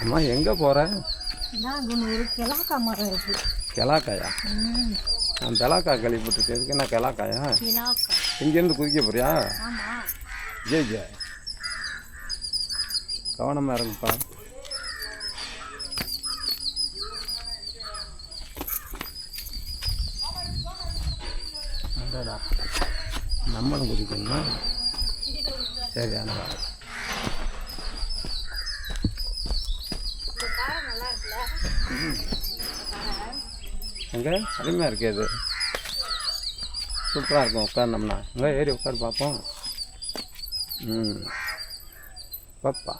அம்மா எங்கே போகிறேன்? ஒரு கிளாக்கா மரம் இருக்கு. கிளாக்காயா? நான் பெலாக்கா கேள்விப்பட்டிருக்கேன். இதுக்கு என்ன கிளாக்காயா? இங்கேருந்து குதிக்க போறியா? ஜெய் ஜெய், கவனமாக இருங்கப்பா. அடடா, நம்மளும் குதிக்கணுமா? சரி, அந்த எங்கே அருமையாக இருக்கு. இது சூப்பராக இருக்கும். உட்கார்ந்தோம்னா இங்கே ஏறி உட்காரு பார்ப்போம். பாப்பா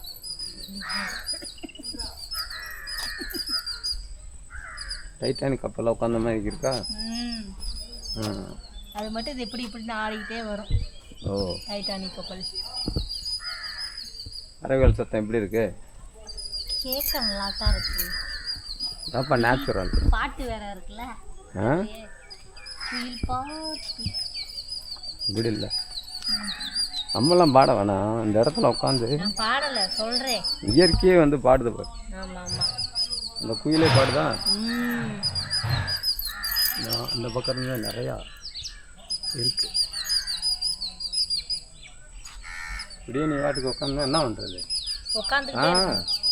டைட்டானிக் கப்பலில் உட்காந்த மாதிரி இருக்கா? அது மட்டும் இது இப்படி ஆடிக்கிட்டே வரும். ஓ, டைட்டானிக் கப்பல். பறவைகள் சத்தம் எப்படி இருக்கு? கேட்க நல்லா தான் இருக்கு. அப்பா நேச்சுரல் பாட்டு வேற இருக்குல்ல. இப்படி இல்லை, நம்மளாம் பாட வேணாம். இந்த இடத்துல உட்காந்து பாடல சொல்றேன். இயற்கையே வந்து பாடுது பாரு. ஆமா ஆமா, இந்த குயிலே பாடுதான். இந்த பக்கம் இருந்து நிறையா இருக்கு. இப்படியே நீ வாட்டுக்கு உட்காந்து என்ன பண்ணுறது?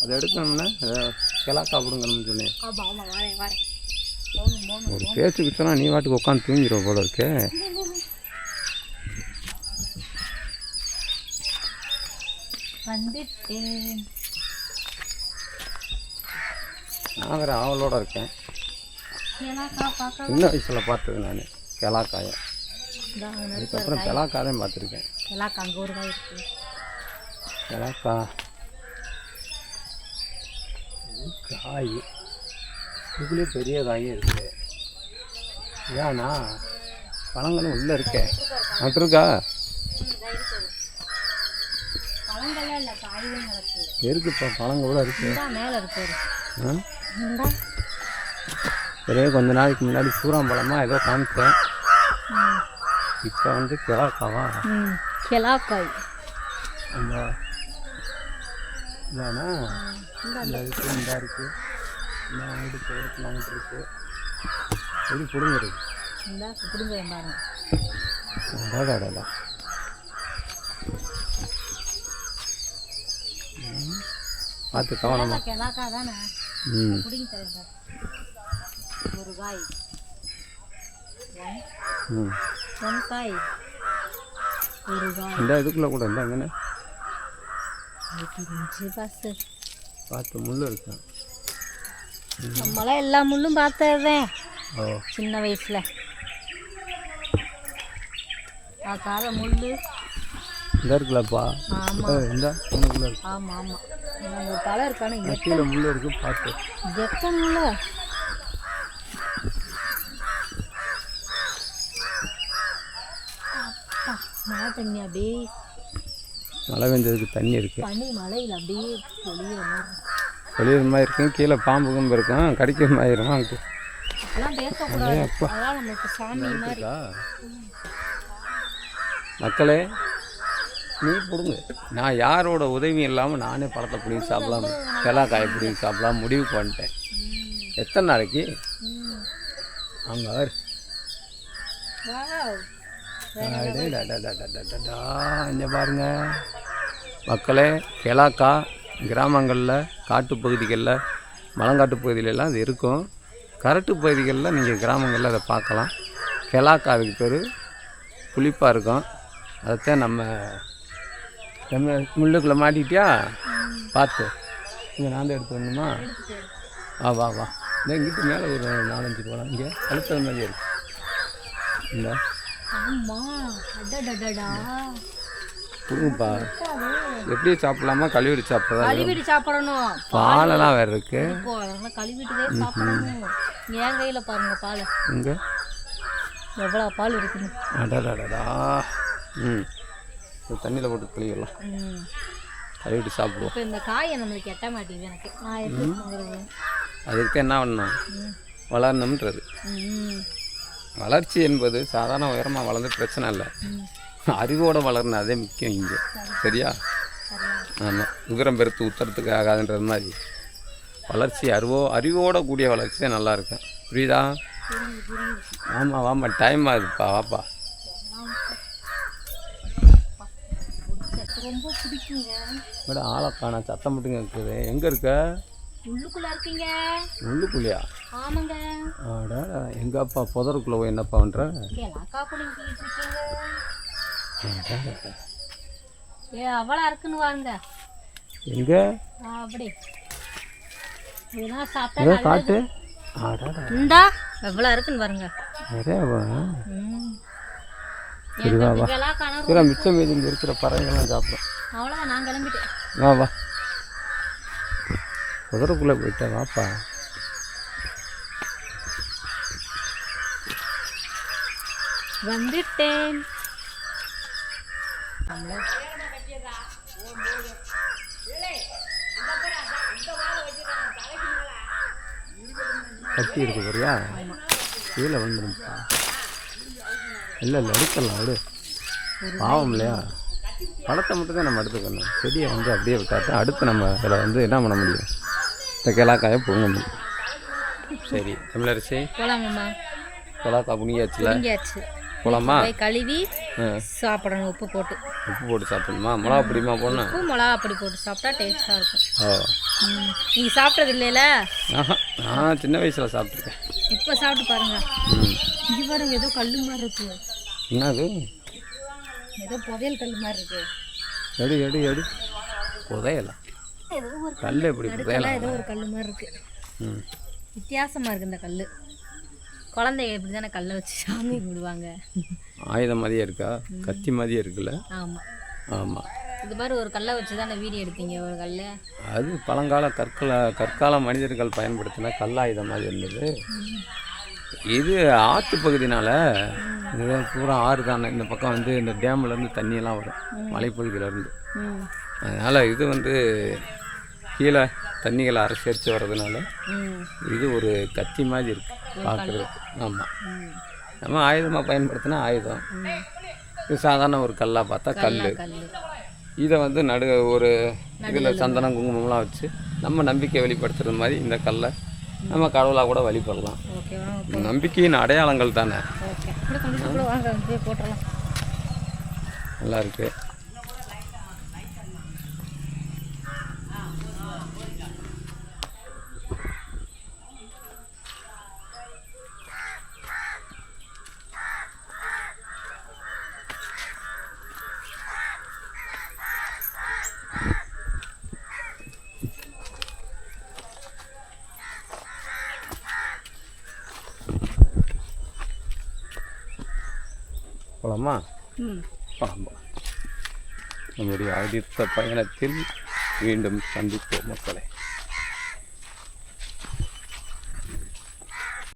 அதை எடுக்கணும்னா கிளாக்கா அப்படிங்கணும்னு சொன்னேன். ஒரு பேச்சுக்கு சொன்னால் நீ வாட்டுக்கு உட்காந்து தூங்கிடுவோம் போல இருக்கே. நான் வேறு ஆவலோடு இருக்கேன். சின்ன வயசில் பார்த்தது நான் கிளாக்காயை. அதுக்கப்புறம் கிளாக்காதையும் பார்த்துருக்கேன். கிளாக்கா காய் இதுலேயே பெரிய காயும் இருக்குது. ஏன்னா பழங்களும் உள்ளே இருக்கே. நட்டுருக்கா? இருக்குப்பா, பழங்க கூட இருக்கு. ஒரே கொஞ்ச நாளைக்கு முன்னாடி சூறாம்பழமாக ஏதோ காமிச்சேன். இப்போ வந்து கிளாக்காவா? கிளாக்காய் அந்த இல்லைண்ணா இந்த இருக்குது, இந்த இருக்குது, இந்த எடுத்து எடுக்கலான்ட்டு இருக்குது. எப்படி பிடுங்குறது? அடாடா, பார்த்து கவனமா. இந்த இதுக்குள்ள கூட இல்லை. எங்கன்னு பார்த்து முள்ளு இருக்கு. நம்மளாம் எல்லா முள்ளும் பார்த்ததுதான் சின்ன வயசுல. கால முள்ளு இந்த இருக்குல்லப்பா. இந்த முள்ளுக்குள்ள இருக்கு. ஆமா ஆமா, அந்த தலை இருக்கானு கீழே முள்ளு இருக்கு. பார்த்து எத்தனை மழை தண்ணி அப்படியே மழை பெஞ்சதுக்கு தண்ணி இருக்கு. தண்ணி மழையில் அப்படியே பொழியிற மாதிரி இருக்கும். கீழே பாம்பு கும்பு இருக்கும், கடிக்கிற மாதிரி இருக்கும். அதெல்லாம் பேசக்கூடாது. அதெல்லாம் நம்மளுக்கு சாமி மாதிரி. மக்களே, நீ பிடுங்க. நான் யாரோட உதவியும் இல்லாமல் நானே பழத்தை பிடிங்கி சாப்பிடலாம், கிளாக்காயை பிடிங்கி சாப்பிடலாம் முடிவுக்கு வந்துட்டேன். எத்தனை நாளைக்கு? அங்கே இங்கே பாருங்க மக்களே, கிளாக்கா கிராமங்களில், காட்டுப்பகுதிகளில், மலங்காட்டு பகுதியிலெல்லாம் அது இருக்கும். கரட்டு பகுதிகளில் நீங்கள் கிராமங்களில் அதை பார்க்கலாம். கிளாக்கா அதுக்கு பேர். புளிப்பாக இருக்கும். அதைத்தான் நம்ம முள்ளுக்குள்ளே மாட்டிக்கிட்டியா? பார்த்து இங்கே நான் தான் எடுத்து வரணுமா? வா வா, இந்த இங்கிட்டு மேலே ஒரு 4-5 போகலாம். இங்கே அழுத்தல் மாதிரி இருக்கு. இந்த கொடுங்கப்பா. எப்படி சாப்பிடலாமா? கழுவிட்டு சாப்பிடணும். பாலெல்லாம் வேறு இருக்கு. கழுவிட்டுதே சாப்பிடணும். என் கையில் பாருங்க பால். இங்கே எவ்வளோ பால் இருக்குன்னு. அடடா. தண்ணியில் போட்டு கழுவிடலாம். கழுவிட்டு சாப்பிடுவோம். இப்போ இந்த காயை நம்மளுக்கு எட்ட மாட்டேங்குது. எனக்கு நான் எப்படி அதுக்கு என்ன பண்ணணும்? வளரணுன்றது. வளர்ச்சி என்பது சாதாரண உயரமாக வளர்ந்து பிரச்சனை இல்லை. அறிவோடு வளரணும், அதே முக்கியம் இங்கே. சரியா? ஆமாம், உதிரம் பெருத்து உத்தரத்துக்கு ஆகாதுன்றது மாதிரி வளர்ச்சி அறிவோட கூடிய வளர்ச்சி தான் நல்லா இருக்கும். புரியுதா? ஆமாம் ஆமாம், டைம் ஆகுதுப்பா, வாப்பா. ரொம்ப பிடிக்குங்க. மேட ஆளை காணா, சத்தம் மட்டும் இருக்குது. எங்கே இருக்க? உள்ளுக்குள்ள இருக்கீங்க. உள்ளுக்குள்ளையா? ஆமாங்க. ஆடா, எங்கப்பா புதருக்குள்ளே போய் என்னப்பா பண்ணுற? கிழக்கா புடிங்கிட்டு இருக்கீங்க. அவ்வளோ இருக்குன்னு வாங்க. எங்க? அப்படி இதெல்லாம் சாப்பிட்டா காட்டு. இந்தா எவ்வளோ இருக்குன்னு பாருங்க. மிச்சம் மீதி இங்கே இருக்கிற பறவைகள்லாம் சாப்பிடும். அவ்வளோதான், நான் கிளம்பிட்டேன். வா புதருக்குள்ளே போயிட்டேன், வாப்பா. வந்துட்டேன். கட்டி இருக்கு பாரியா, கீழே வந்துடும்ப்பா. இல்லை எடுக்கலாம், விடு, பாவம் இல்லையா? பழத்தை மட்டும் தான் நம்ம எடுத்துக்கணும். செடியை வந்து அப்படியே விட்டாதான் அடுத்து நம்ம அதில் வந்து என்ன பண்ண முடியும்? இந்த கிழக்காயை புழுங்க முடியும். சரி தமிழரசி, கிழக்கா புனியாச்சுல, போலாமா? கழுவி சாப்பிடணும், உப்பு போட்டு சாப்பிடணுமா? மிளகா பொடிமா போடணும்? உப்பு மிளகா பொடி போட்டு சாப்பிட்டா டேஸ்ட்டாக இருக்கும். நீங்கள் சாப்பிட்டது இல்லைல்ல? நான் சின்ன வயசில் சாப்பிட்ருக்கேன். இப்போ சாப்பிட்டு பாருங்க. இது பாருங்க, ஏதோ கல் மாதிரி இருக்கு. என்னது? ஏதோ புதையல் கல் மாதிரி இருக்கு. எடு புதையலா? கல் எப்படி புதையலாம்? ஏதோ ஒரு கல் மாதிரி இருக்கு. வித்தியாசமாக இருக்குது இந்த கல். குழந்தைங்க இப்படி தானே கல்லை வச்சு சாமி கும்பிடுவாங்க. ஆயுதம் மாதிரியே இருக்கா? கத்தி மாதிரியே இருக்குல்ல? ஆமாம் ஆமாம். இது மாதிரி ஒரு கல்லை வச்சு தானே வீடியோ எடுத்தீங்க. ஒரு கல் அது பழங்கால கற்கால மனிதர்கள் பயன்படுத்தின கல்லாயுதம் மாதிரி இருந்தது. இது ஆற்று பகுதினால இது பூரா ஆறு தானே. இந்த பக்கம் வந்து இந்த டேம்லேருந்து தண்ணியெல்லாம் வரும், மலைப்பகுதியிலேருந்து. அதனால் இது வந்து கீழே தண்ணிகளை அரசரித்து வர்றதுனால இது ஒரு கத்தி மாதிரி இருக்குது பார்க்குறதுக்கு. ஆமாம், நம்ம ஆயுதமாக பயன்படுத்தினா ஆயுதம். இது சாதாரண ஒரு கல்லாக பார்த்தா கல். இதை வந்து ஒரு இதில் சந்தனம் குங்குமம்லாம் வச்சு நம்ம நம்பிக்கை வெளிப்படுத்துறது மாதிரி இந்த கல்லை நம்ம கடவுளாக கூட வழிபடலாம். நம்பிக்கையின் அடையாளங்கள் தானே. நல்லா இருக்கு. போலாமா? நம்முடைய அடுத்த பயணத்தில் மீண்டும் சந்திப்போம் மக்களே.